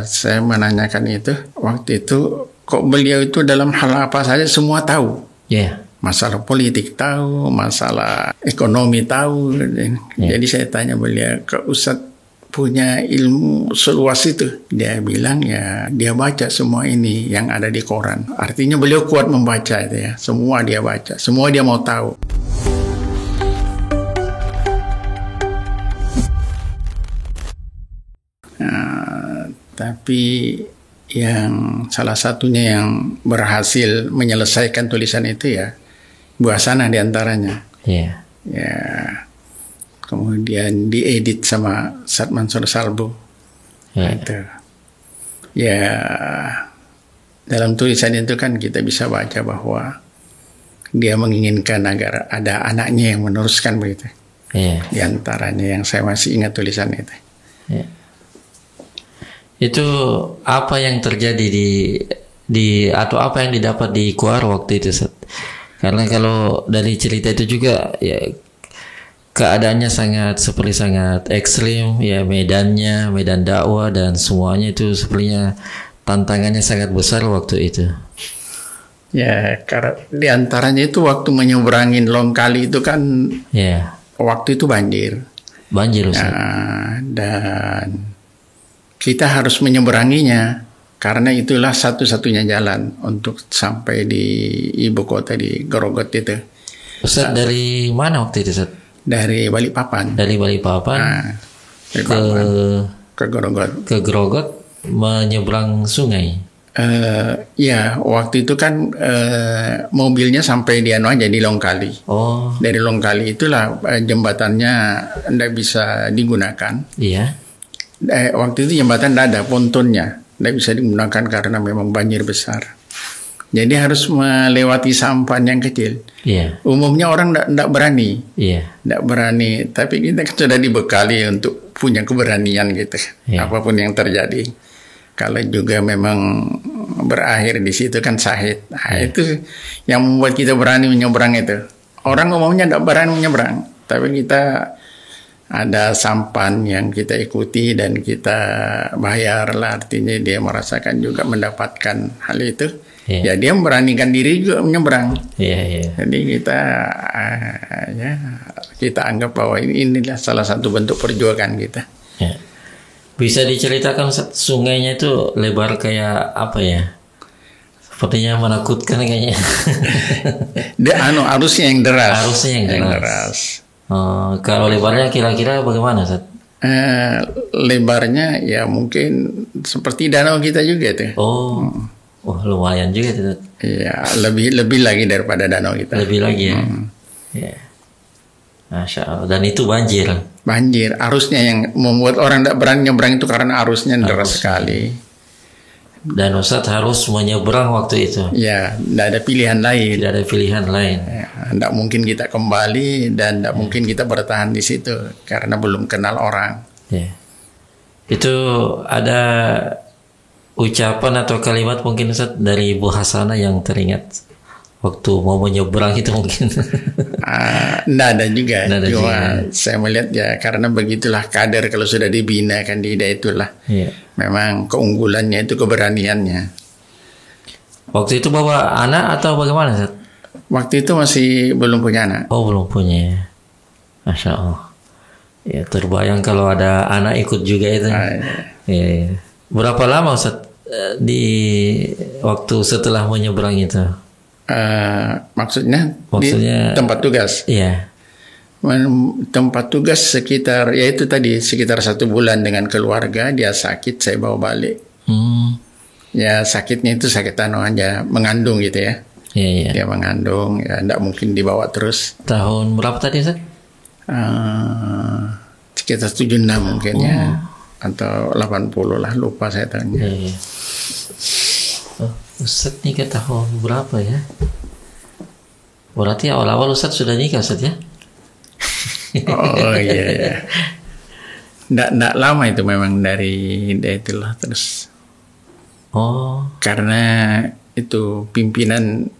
saya menanyakan itu, waktu itu kok beliau itu dalam hal apa saja semua tahu. Ya. Masalah politik tahu, masalah ekonomi tahu. Jadi saya tanya beliau, ke Ustadz punya ilmu seluas itu? Dia bilang ya dia baca semua ini yang ada di koran. Artinya beliau kuat membaca itu ya. Semua dia baca, semua dia mau tahu. Tapi yang salah satunya yang berhasil menyelesaikan tulisan itu ya Bu Hasanah diantaranya. Iya. Ya, kemudian diedit sama Ustadz Mansur Salbu. Ya. Itu. Ya, dalam tulisan itu kan kita bisa baca bahwa dia menginginkan agar ada anaknya yang meneruskan begitu. Iya. Di antaranya yang saya masih ingat tulisan itu. Ya. Itu apa yang terjadi di atau apa yang didapat di Kuar waktu itu, Ustaz? Karena kalau dari cerita itu juga ya keadaannya sangat ekstrim ya, medan dakwah dan semuanya itu sepertinya tantangannya sangat besar waktu itu. Ya, karena di antaranya itu waktu menyeberangin Longkali itu kan ya, waktu itu banjir. Banjir, Ustaz. Nah, dan kita harus menyeberanginya karena itulah satu-satunya jalan untuk sampai di ibu kota di Grogot itu. Ustaz dari mana waktu itu, Ustaz? Dari Balikpapan. Dari Balikpapan, ke Grogot. Ke Grogot menyeberang sungai. Ya, waktu itu kan mobilnya sampai di aja di Longkali. Oh. Dari Longkali itulah jembatannya tidak bisa digunakan. Iya. Waktu itu jembatan tidak ada pontonnya, tidak bisa digunakan karena memang banjir besar. Jadi harus melewati sampan yang kecil. Yeah. Umumnya orang tidak berani, tidak berani. Tapi kita kan sudah dibekali untuk punya keberanian gitu. Yeah. Apapun yang terjadi, kalau juga memang berakhir di situ kan syahid. Nah, itu yang membuat kita berani menyeberang itu. Orang umumnya tidak berani menyeberang, tapi kita ada sampan yang kita ikuti dan kita bayar lah, artinya dia merasakan juga mendapatkan hal itu. Ya dia memberanikan diri juga menyeberang. Jadi kita anggap bahwa inilah salah satu bentuk perjuangan kita. Bisa diceritakan sungainya itu lebar kayak apa ya? Sepertinya menakutkan kayaknya. Arusnya yang deras. Arusnya yang deras. Kalau lebarnya kira-kira bagaimana, Ustaz? Lebarnya ya mungkin seperti danau kita juga tuh. Lumayan juga tuh. Iya, lebih lagi daripada danau kita. Lebih lagi ya. Ya. Masya Allah. Dan itu banjir. Banjir, arusnya yang membuat orang tidak berani nyebrang itu karena arusnya deras sekali. Dan Ustaz harus menyeberang waktu itu. Ya, tidak ada pilihan lain. Tidak ada pilihan lain. Tidak mungkin kita kembali dan tidak mungkin kita bertahan di situ karena belum kenal orang. Ya. Itu ada ucapan atau kalimat mungkin Ustaz dari Bu Hasanah yang teringat waktu mau menyeberang itu mungkin? Tidak ada juga. Cuma saya melihat ya karena begitulah kader kalau sudah dibina kan itulah. Memang keunggulannya itu keberaniannya. Waktu itu bawa anak atau bagaimana, Ustaz? Waktu itu masih belum punya anak. Oh, belum punya. Masya Allah. Ya, terbayang kalau ada anak ikut juga itu. Ya. Berapa lama, Ustaz, di waktu setelah menyeberang itu? Maksudnya di tempat tugas? Iya. Tempat tugas sekitar, yaitu tadi sekitar 1 bulan dengan keluarga. Dia sakit, saya bawa balik. Ya sakitnya itu sakit aja, mengandung gitu ya. Iya. Dia mengandung, ya tidak mungkin dibawa terus. Tahun berapa tadi, Ustaz? Sekitar 76 mungkin ya, atau 80 lah, lupa saya tahunnya. Iya. Ustaz nikah tahun berapa ya? Berarti awal-awal Ustaz sudah nikah, Ustaz ya? Oh iya. Nggak lama itu memang dari itulah terus. Karena itu pimpinan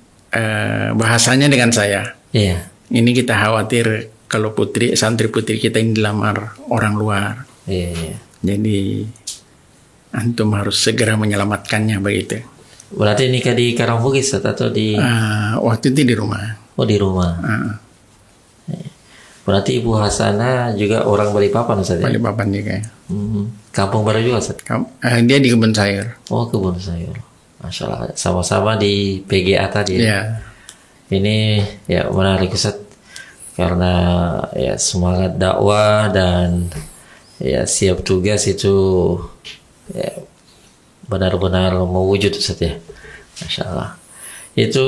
bahasanya dengan saya. Iya. Ini kita khawatir kalau santri putri kita ini dilamar orang luar. Iya. Jadi antum harus segera menyelamatkannya begitu. Berarti nikah di Karangbugis atau di? Waktu itu di rumah. Oh, di rumah. Berarti Ibu Hasanah juga orang Balikpapan, Ustaz? Balikpapan juga. Kampung baru juga, Ustaz? Dia di Kebun Sayur. Oh, Kebun Sayur. Masya Allah. Sama-sama di PGA tadi. Ya. Ini ya menarik, Ustaz. Karena ya semangat dakwah dan ya siap tugas itu ya benar-benar mewujud, Ustaz ya. Masya Allah. Itu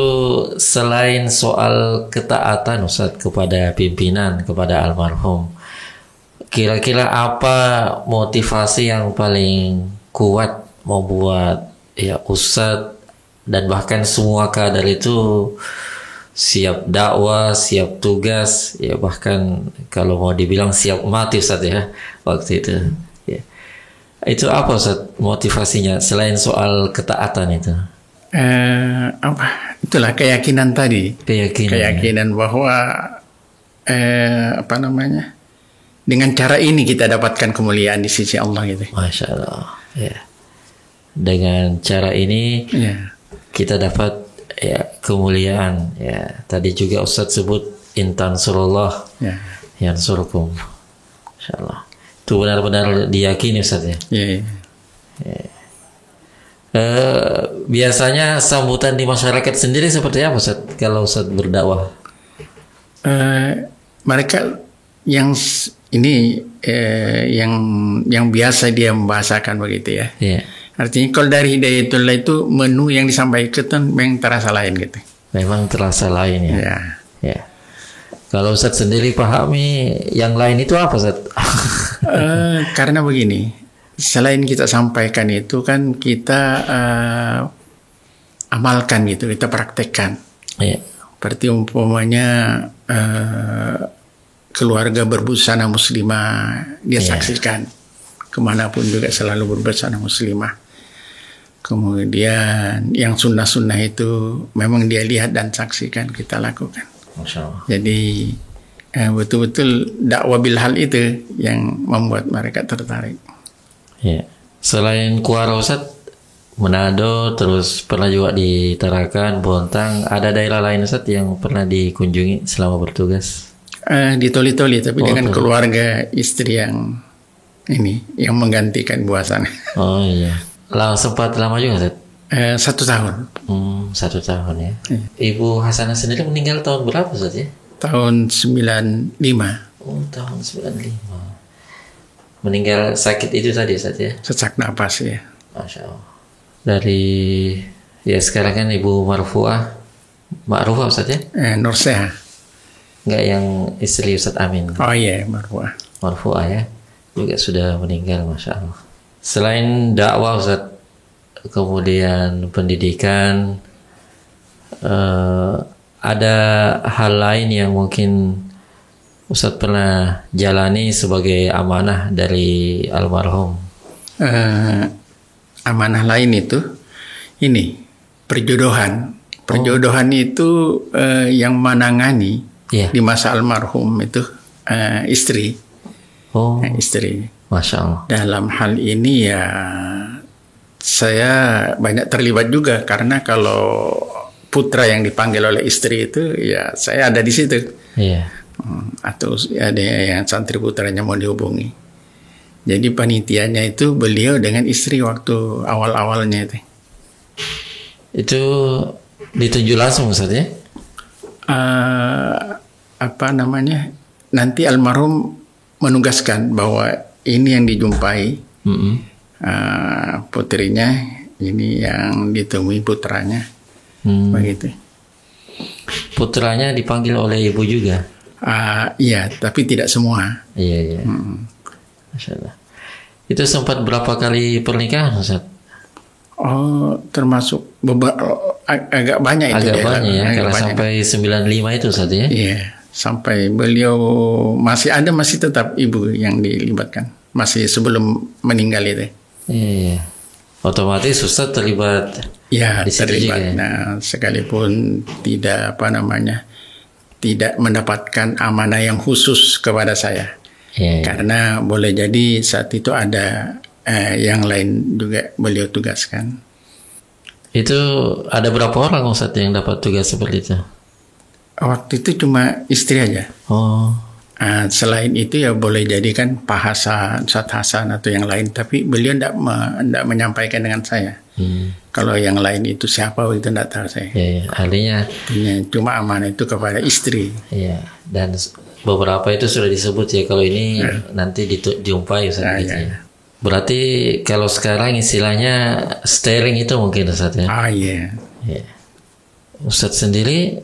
selain soal ketaatan Ustaz kepada pimpinan, kepada almarhum, kira-kira apa motivasi yang paling kuat membuat ya Ustaz dan bahkan semua kader itu siap dakwah, siap tugas, ya bahkan kalau mau dibilang siap mati, Ustaz ya waktu itu. Ya. Itu apa, Ustaz, motivasinya selain soal ketaatan itu? Itulah keyakinan tadi. Keyakinan bahwa dengan cara ini kita dapatkan kemuliaan di sisi Allah gitu. Masya Allah. Ya. Dengan cara ini kita dapat ya kemuliaan. Ya. Tadi juga Ustaz sebut intan surullah yansurkum. Masya Allah. Itu benar-benar diyakini, Ustaz ya. Ya. Biasanya sambutan di masyarakat sendiri seperti apa, Ustaz, kalau Ustaz berdakwah? Mereka yang ini yang biasa dia membahasakan begitu ya. Yeah. Artinya kalau dari Hidayatullah itu menu yang disampaikan memang terasa lain gitu. Memang terasa lain ya. Yeah. Yeah. Kalau Ustaz sendiri pahami yang lain itu apa, Ustaz? Karena begini. Selain kita sampaikan itu kan kita amalkan gitu, kita praktekkan. Yeah. Berarti umpamanya keluarga berbusana muslimah dia saksikan, kemanapun juga selalu berbusana muslimah. Kemudian yang sunnah-sunnah itu memang dia lihat dan saksikan, kita lakukan. Masya Allah. Jadi betul-betul dakwah bil hal itu yang membuat mereka tertarik. Ya. Selain Kuara, Ustaz, Manado, terus pernah juga di Tarakan, Bontang, ada daerah lain, Ustaz, yang pernah dikunjungi selama bertugas? Di Toli-Toli, tapi dengan keluarga istri yang yang menggantikan Bu Hasanah. Oh iya. Sempat lama juga, Ustaz? 1 tahun. 1 tahun ya. Ibu Hasanah sendiri meninggal tahun berapa, Ustaz ya? Tahun 95. Oh, tahun 95. Meninggal sakit itu tadi, Ustaz ya? Sesak napas ya. Masya Allah. Dari ya sekarang kan Ibu Marfuah, Ustaz ya? Nurseha. Enggak, yang istri Ustaz Amin. Oh iya, Marfuah ya. Juga sudah meninggal, Masya Allah. Selain dakwah, Ustaz, kemudian pendidikan, ada hal lain yang mungkin Ustaz pernah jalani sebagai amanah dari almarhum? Amanah lain itu perjodohan. Perjodohan itu yang menangani di masa almarhum itu istri. Istri. Masya Allah. Dalam hal ini ya saya banyak terlibat juga, karena kalau putra yang dipanggil oleh istri itu ya saya ada di situ. Iya. Atau ada yang santri putranya mau dihubungi. Jadi panitianya itu beliau dengan istri waktu awal-awalnya itu. Itu ditunjuk langsung, Ustaz ya? Nanti almarhum menugaskan bahwa ini yang dijumpai putrinya, ini yang ditemui putranya, begitu. Putranya dipanggil oleh ibu juga? Iya, tapi tidak semua. Iya. Masya Allah. Itu sempat berapa kali pernikahan, Ustaz? Oh, termasuk agak banyak itu. Agak banyak ya, karena sampai 95 itu, Ustaz ya? Iya, sampai beliau masih tetap ibu yang dilibatkan. Masih sebelum meninggal itu. Iya. Otomatis Ustaz terlibat. Ya, di situ terlibat. Juga, ya? Nah, sekalipun tidak tidak mendapatkan amanah yang khusus kepada saya. Yeah. Karena boleh jadi saat itu ada yang lain juga beliau tugaskan. Itu ada berapa orang Ustadz yang dapat tugas seperti itu? Waktu itu cuma istri aja. Oh. Selain itu ya boleh jadikan Pak Hasan, Ustadz Hasan atau yang lain, tapi beliau tidak menyampaikan dengan saya. Kalau yang lain itu siapa itu tidak tahu saya. Ya, artinya cuma amanah itu kepada istri. Iya, dan beberapa itu sudah disebut ya, kalau ini nanti dijumpai Ustadz gitu ya. Berarti kalau sekarang istilahnya steering itu mungkin Ustadz ya. Iya. Ya. Ustadz sendiri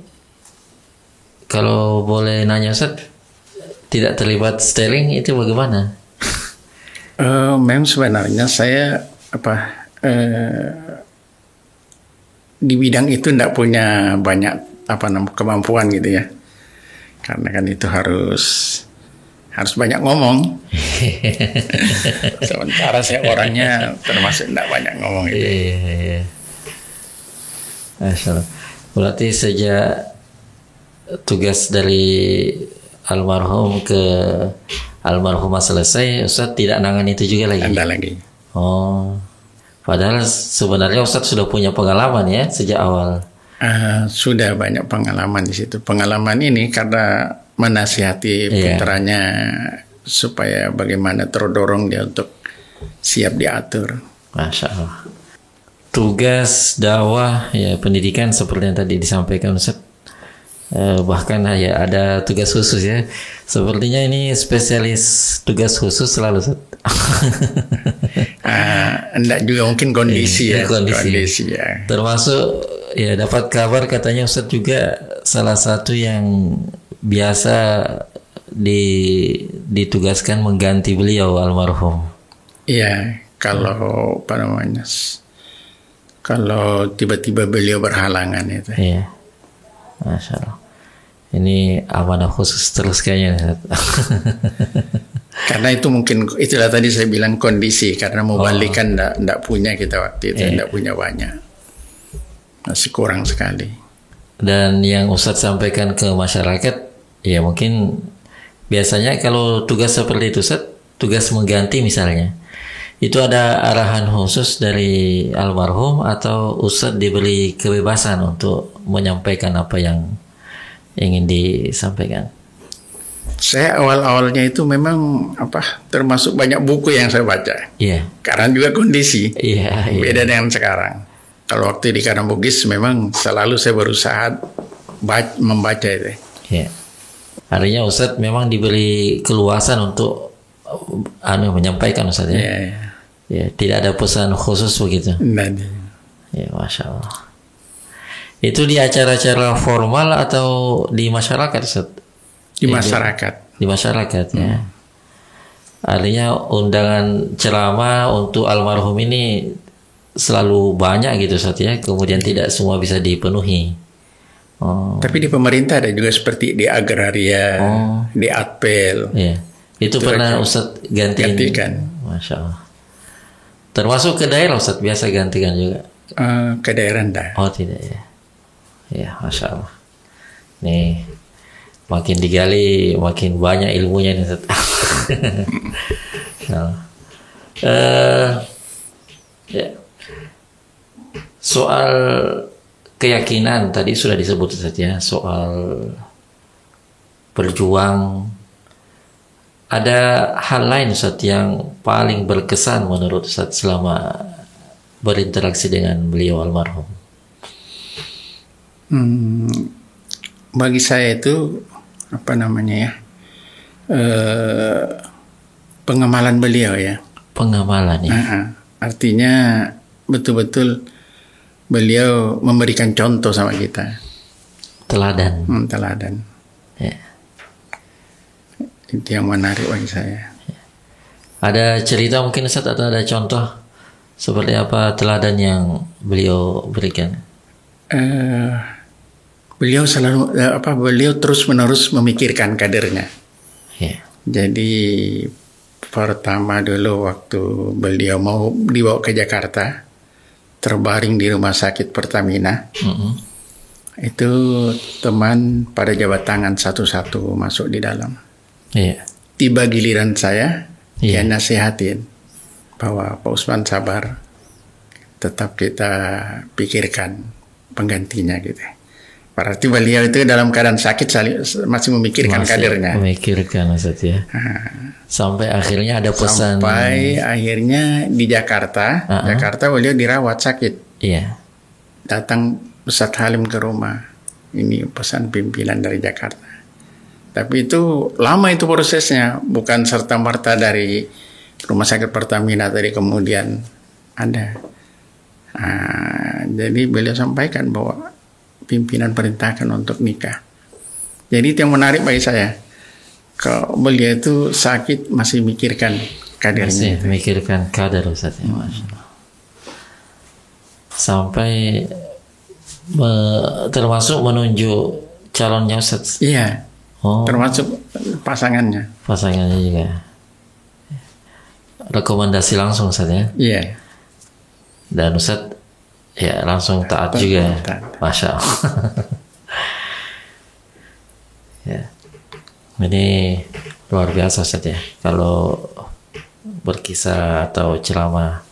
kalau boleh nanya Ustadz, tidak terlibat steering itu bagaimana? Memang sebenarnya saya di bidang itu tidak punya banyak kemampuan gitu ya, karena kan itu harus banyak ngomong. Sementara saya orangnya termasuk tidak banyak ngomong gitu. Iya. Berarti sejak tugas dari almarhum ke almarhumah selesai, Ustadz tidak nangan itu juga lagi? Tidak lagi. Oh, padahal sebenarnya Ustadz sudah punya pengalaman ya sejak awal. Sudah banyak pengalaman di situ. Pengalaman ini karena menasihati putranya supaya bagaimana terdorong dia untuk siap diatur. Masya Allah. Tugas dakwah ya pendidikan seperti yang tadi disampaikan Ustadz. Bahkan ya ada tugas khusus ya. Sepertinya ini spesialis tugas khusus selalu Ustaz. Enggak juga mungkin kondisi ya. Kondisi ya. Termasuk ya dapat kabar katanya Ustaz juga salah satu yang biasa ditugaskan mengganti beliau almarhum. Iya, kalau kalau tiba-tiba beliau berhalangan itu. Iya. Masya Allah. Ini amanah khusus terus kayaknya. Karena itu mungkin itulah tadi saya bilang kondisi, karena mau balik kan enggak punya kita waktu itu, enggak punya banyak. Masih kurang sekali. Dan yang Ustadz sampaikan ke masyarakat ya mungkin biasanya kalau tugas seperti itu Ustadz, tugas mengganti misalnya, itu ada arahan khusus dari almarhum atau Ustadz diberi kebebasan untuk menyampaikan apa yang ingin disampaikan? Saya awal-awalnya itu memang termasuk banyak buku yang saya baca. Iya. Karena juga kondisi. Iya. Beda dengan sekarang. Kalau waktu di Karambugis memang selalu saya berusaha membaca itu. Iya. Artinya Ustadz memang diberi keluasan untuk menyampaikan Ustadz ya. Iya. Ya, tidak ada pesan khusus begitu. Ya, Masya Allah. Itu di acara-acara formal atau di masyarakat Ustaz? Di masyarakat. Di masyarakat ya. Artinya undangan ceramah untuk almarhum ini selalu banyak gitu Ustaz ya. Kemudian tidak semua bisa dipenuhi. Tapi di pemerintah ada juga seperti di agraria, di Atpel. Iya. Itu pernah Ustaz gantikan. Masya Allah. Termasuk ke daerah Ustaz biasa gantikan juga? Ke daerah enggak. Oh tidak ya. Ya Masya Allah. Nih makin digali makin banyak ilmunya nih Ustaz. Ya. Soal keyakinan tadi sudah disebut Ustaz ya. Soal berjuang. Ada hal lain Ustaz yang paling berkesan menurut Ustaz selama berinteraksi dengan beliau almarhum? Bagi saya itu pengamalan beliau ya. Pengamalan ya. Artinya betul-betul beliau memberikan contoh sama kita. Teladan. Teladan. Ya. Itu yang menarik bagi saya. Ada cerita mungkin Ustaz atau ada contoh seperti apa teladan yang beliau berikan? Beliau selalu beliau terus-menerus memikirkan kadernya. Yeah. Jadi pertama dulu waktu beliau mau dibawa ke Jakarta, terbaring di rumah sakit Pertamina. Itu teman pada jabat tangan satu-satu masuk di dalam. Yeah. Tiba giliran saya, dia nasihatin. bahwa Pak Usman sabar, tetap kita pikirkan penggantinya gitu. Berarti beliau itu dalam keadaan sakit masih memikirkan kadernya. Memikirkan Ustaz ya. Sampai akhirnya ada pesan. Sampai akhirnya di Jakarta, Jakarta beliau dirawat sakit. Iya. Datang Ustadz Halim ke rumah. Ini pesan pimpinan dari Jakarta. Tapi itu lama itu prosesnya, bukan serta-merta dari Rumah Sakit Pertamina tadi kemudian ada. Jadi beliau sampaikan bahwa pimpinan perintahkan untuk nikah. Jadi itu yang menarik bagi saya. Kalau beliau itu sakit masih mikirkan kadernya. Masih mikirkan kader Ustaz ya, Masya Allah. Sampai termasuk menunjuk calonnya Ustaz. Iya. Termasuk pasangannya. Pasangannya juga. Rekomendasi langsung Ustaz ya. Iya. Dan Ustaz ya langsung taat juga. Masya Allah. Ya. Ini luar biasa Ustaz ya. Kalau berkisah atau ceramah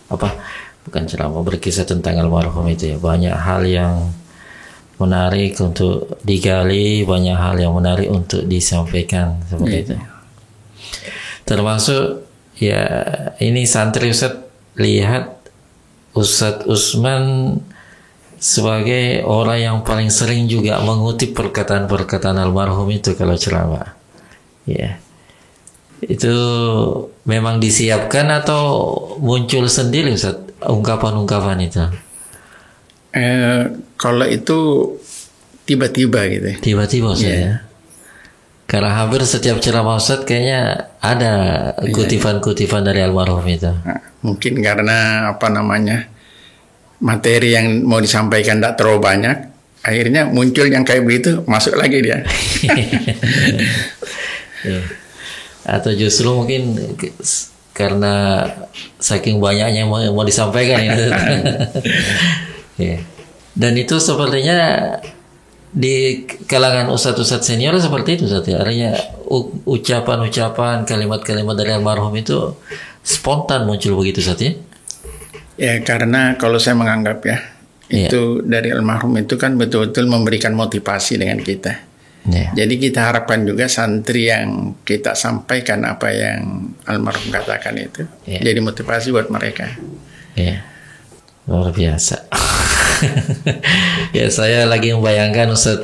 berkisah tentang almarhum itu ya, banyak hal yang menarik untuk digali, banyak hal yang menarik untuk disampaikan seperti itu. Termasuk ya ini santri Ustaz lihat Ustadz Usman sebagai orang yang paling sering juga mengutip perkataan-perkataan almarhum itu kalau ceramah. Ya. Itu memang disiapkan atau muncul sendiri Ustaz ungkapan-ungkapan itu? Kalau itu tiba-tiba gitu. Tiba-tiba Ustaz ya. Karena hampir setiap ceramah Ustaz kayaknya ada kutipan-kutipan dari almarhum itu. Mungkin karena materi yang mau disampaikan tidak terlalu banyak, akhirnya muncul yang kayak begitu, masuk lagi dia. Atau justru mungkin karena saking banyaknya yang mau disampaikan itu. Dan itu sepertinya di kalangan ustadz-ustadz senior seperti itu Ustaz ya. Artinya ucapan-ucapan, kalimat-kalimat dari almarhum itu spontan muncul begitu Ustaz ya. Ya karena kalau saya menganggap itu dari almarhum itu kan betul-betul memberikan motivasi dengan kita. Jadi kita harapkan juga santri yang kita sampaikan apa yang almarhum katakan itu jadi motivasi buat mereka. Luar biasa. Ya saya lagi membayangkan Ustaz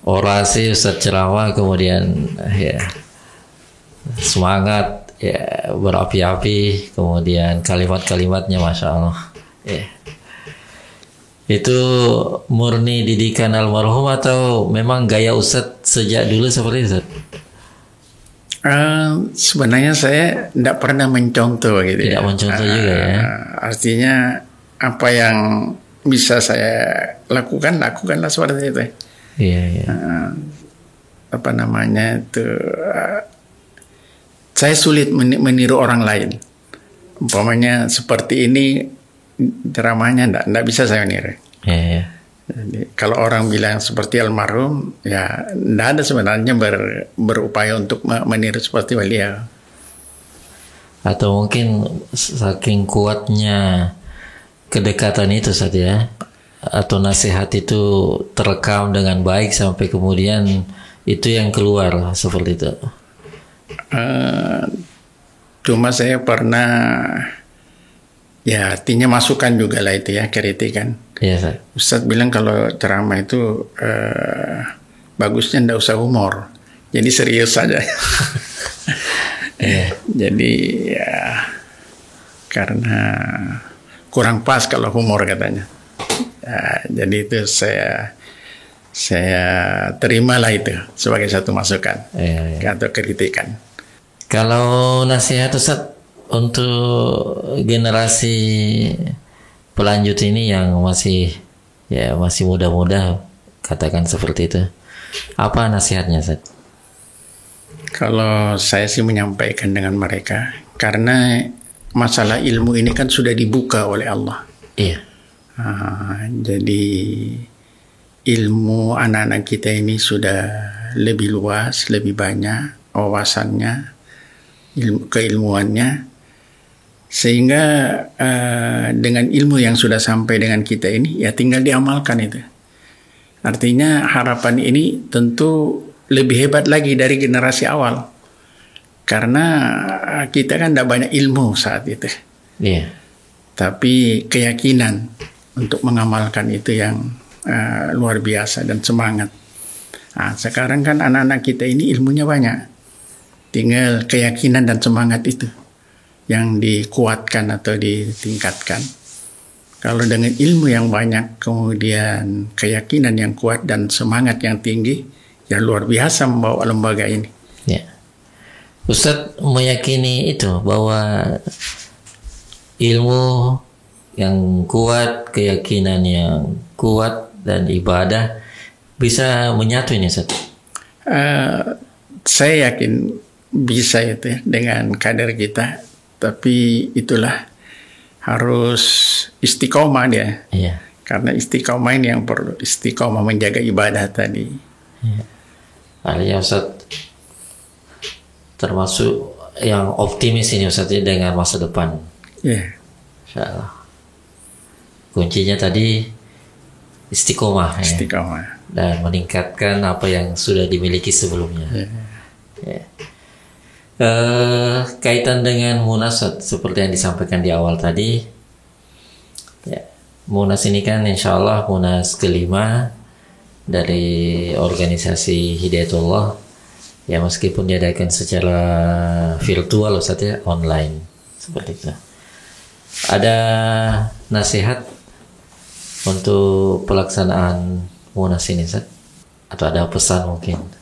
orasi, Ustaz ceramah, kemudian semangat berapi-api, kemudian kalimat-kalimatnya Masya Allah. Itu murni didikan almarhum atau memang gaya Ustaz sejak dulu seperti itu? Sebenarnya saya tidak pernah mencontoh gitu. Tidak mencontoh juga ya. Artinya apa yang bisa saya lakukanlah seperti itu. Saya sulit meniru orang lain. Umpamanya seperti ini ceramahnya enggak bisa saya meniru. Jadi, kalau orang bilang seperti almarhum, ya enggak ada sebenarnya berupaya untuk meniru seperti beliau. Atau mungkin saking kuatnya kedekatan itu saja, atau nasihat itu terekam dengan baik sampai kemudian itu yang keluar seperti itu. Cuma saya pernah artinya masukan juga lah itu kritikan. Ustadz bilang kalau ceramah itu bagusnya ndak usah humor, jadi serius saja. Jadi karena kurang pas kalau humor katanya. Jadi itu saya terimalah itu sebagai satu masukan atau kritikan. Kalau nasihat Ustaz untuk generasi pelanjut ini yang masih muda-muda, katakan seperti itu, apa nasihatnya Ustaz? Kalau saya sih menyampaikan dengan mereka, karena masalah ilmu ini kan sudah dibuka oleh Allah. Jadi ilmu anak-anak kita ini sudah lebih luas, lebih banyak wawasannya, keilmuannya. Sehingga dengan ilmu yang sudah sampai dengan kita ini, ya tinggal diamalkan itu. Artinya harapan ini tentu lebih hebat lagi dari generasi awal. Karena kita kan tidak banyak ilmu saat itu. Iya. Tapi keyakinan untuk mengamalkan itu yang luar biasa dan semangat. Nah, sekarang kan anak-anak kita ini ilmunya banyak. Tinggal keyakinan dan semangat itu yang dikuatkan atau ditingkatkan. Kalau dengan ilmu yang banyak, kemudian keyakinan yang kuat dan semangat yang tinggi, ya luar biasa membawa lembaga ini. Ya. Ustadz meyakini itu bahwa ilmu yang kuat, keyakinan yang kuat dan ibadah bisa menyatu ini, Ustadz? Saya yakin bisa itu ya, dengan kadar kita. Tapi itulah harus istiqomah dia. Iya. Karena istiqomah ini yang perlu, istiqomah menjaga ibadah tadi. Iya. Artinya Ustaz termasuk yang optimis ini Ustaz dengan masa depan. Iya. Insyaallah. Kuncinya tadi istiqomah. Istiqomah. Ya. Dan meningkatkan apa yang sudah dimiliki sebelumnya. Iya. Ya. Kaitan dengan Munas seperti yang disampaikan di awal tadi, ya, Munas ini kan insya Allah Munas kelima dari organisasi Hidayatullah, ya meskipun diadakan secara virtual Ustaz ya, online seperti itu. Ada nasihat untuk pelaksanaan Munas ini Ustaz? Atau ada pesan mungkin?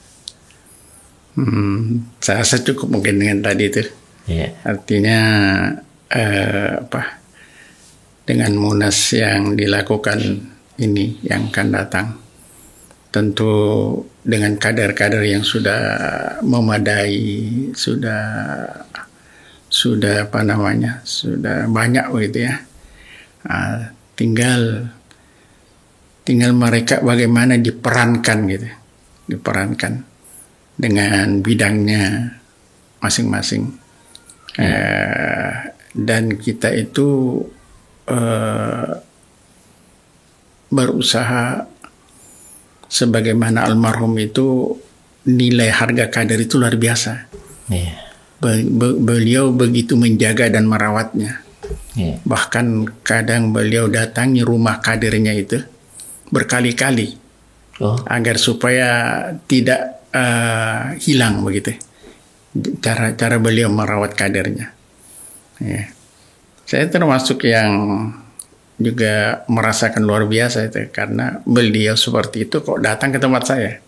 Saya rasa cukup mungkin dengan tadi itu. Yeah. Artinya dengan Munas yang dilakukan ini yang akan datang, tentu dengan kadar-kadar yang sudah memadai, sudah sudah banyak begitu ya. Tinggal mereka bagaimana diperankan gitu, diperankan dengan bidangnya masing-masing. Dan kita itu berusaha sebagaimana almarhum itu, nilai harga kader itu luar biasa. Yeah. Beliau begitu menjaga dan merawatnya. Yeah. Bahkan kadang beliau datangi rumah kadernya itu berkali-kali agar supaya tidak hilang begitu cara beliau merawat kadernya. Ya. Saya termasuk yang juga merasakan luar biasa itu, karena beliau seperti itu kok datang ke tempat saya,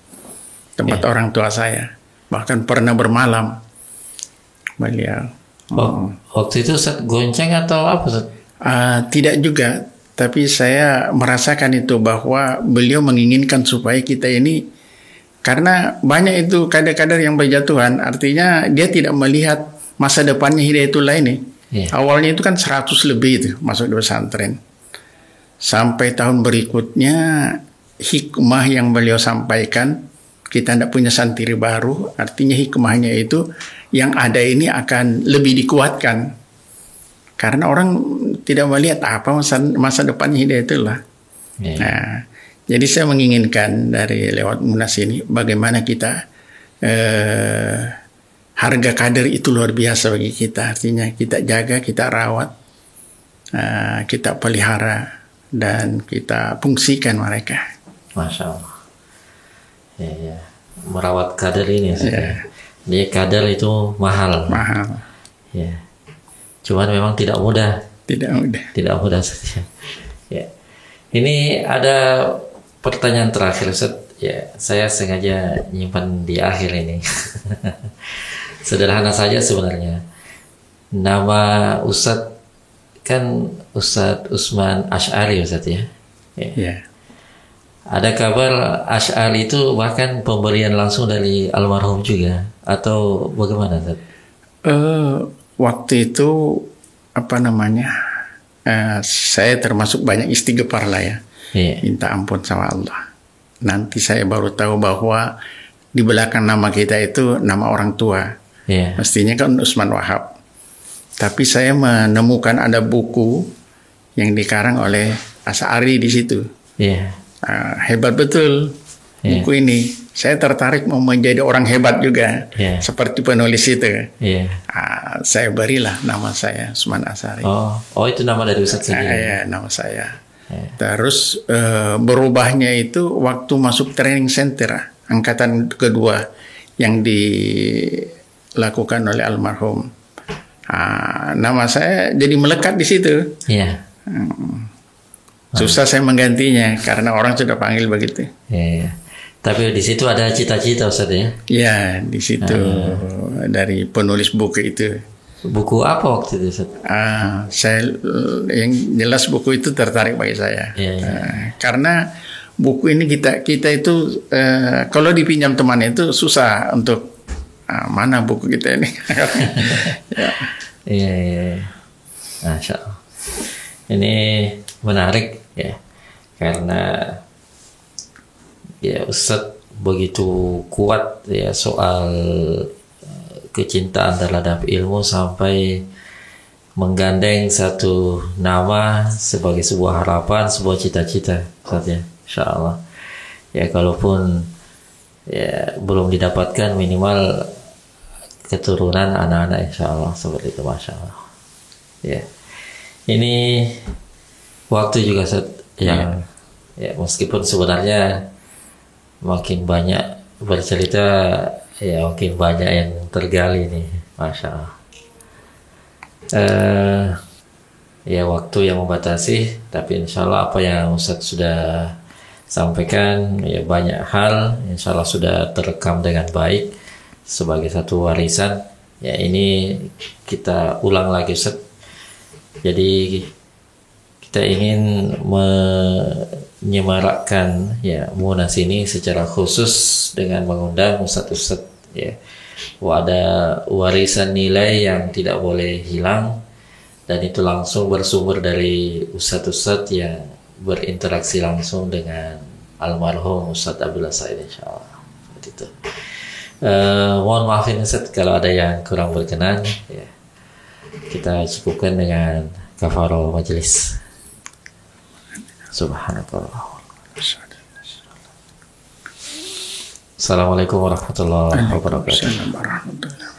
tempat orang tua saya, bahkan pernah bermalam beliau. Waktu itu Ustaz gonceng atau apa Ustaz? Tidak juga, tapi saya merasakan itu bahwa beliau menginginkan supaya kita ini, karena banyak itu kader-kader yang berjatuhan, artinya dia tidak melihat masa depannya Hidayatullah ini. Yeah. Awalnya itu kan 100 lebih itu masuk di pesantren. Sampai tahun berikutnya hikmah yang beliau sampaikan, kita tidak punya santri baru, artinya hikmahnya itu yang ada ini akan lebih dikuatkan. Karena orang tidak melihat apa masa depannya Hidayatullah. Yeah. Nah, jadi saya menginginkan dari lewat Munas ini bagaimana kita harga kader itu luar biasa bagi kita. Artinya kita jaga, kita rawat, kita pelihara dan kita fungsikan mereka. Masya Allah. Ya. Merawat kader ini. Ya. Dia kader itu mahal. Ya. Cuman memang tidak mudah. Tidak mudah saja. Ya. Ini ada pertanyaan terakhir Ustaz. Ya, saya sengaja nyimpan di akhir ini. Sederhana saja sebenarnya. Nama Ustaz kan Ustaz Usman Asy'ari Ustaz ya. Ya. Ada kabar Asy'ari itu bahkan pemberian langsung dari almarhum juga, atau bagaimana Ustaz? Waktu itu saya termasuk banyak istighfar lah ya. Minta ampun sama Allah. Nanti saya baru tahu bahwa di belakang nama kita itu nama orang tua. Mestinya kan Usman Wahab. Tapi saya menemukan ada buku yang dikarang oleh Asy'ari di situ. Hebat betul buku ini. Saya tertarik mau menjadi orang hebat juga, seperti penulis itu. Saya berilah nama saya Usman Asy'ari. Oh itu nama dari Ustadz sendiri? Iya, nama saya. Terus berubahnya itu waktu masuk training center angkatan kedua yang dilakukan oleh almarhum. Nama saya jadi melekat di situ. Susah saya menggantinya karena orang sudah panggil begitu. Tapi di situ ada cita-cita Ustadz ya? Ya, di situ dari penulis buku itu. Buku apa waktu itu Ustadz? Saya yang jelas buku itu tertarik bagi saya. Karena buku ini kita itu kalau dipinjam teman itu susah untuk mana buku kita ini. Masya Allah. Ini menarik ya, karena ya Ustadz begitu kuat ya soal kecintaan terhadap ilmu sampai menggandeng satu nama sebagai sebuah harapan, sebuah cita-cita, Ustadz ya, insya Allah. Ya kalaupun ya belum didapatkan, minimal keturunan anak-anak insya Allah seperti itu, masya Allah. Ya, ini waktu juga yang ya meskipun sebenarnya makin banyak bercerita, ya makin banyak yang tergali nih, masya Allah. Ya waktu yang membatasi, tapi insya Allah apa yang Ustadz sudah sampaikan ya banyak hal insya Allah sudah terekam dengan baik sebagai satu warisan. Ya ini kita ulang lagi Ustadz. Jadi kita ingin menyemarakkan ya Munas ini secara khusus dengan mengundang ustadz-ustadz ya. Ada warisan nilai yang tidak boleh hilang, dan itu langsung bersumber dari ustadz-ustadz yang berinteraksi langsung dengan almarhum Ustadz Abdullah Said, insyaallah. Seperti itu. Mohon maafin Ustadz kalau ada yang kurang berkenan ya. Kita cukupkan dengan kafarah majelis. Subhanallah. Assalamualaikum warahmatullahi wabarakatuh.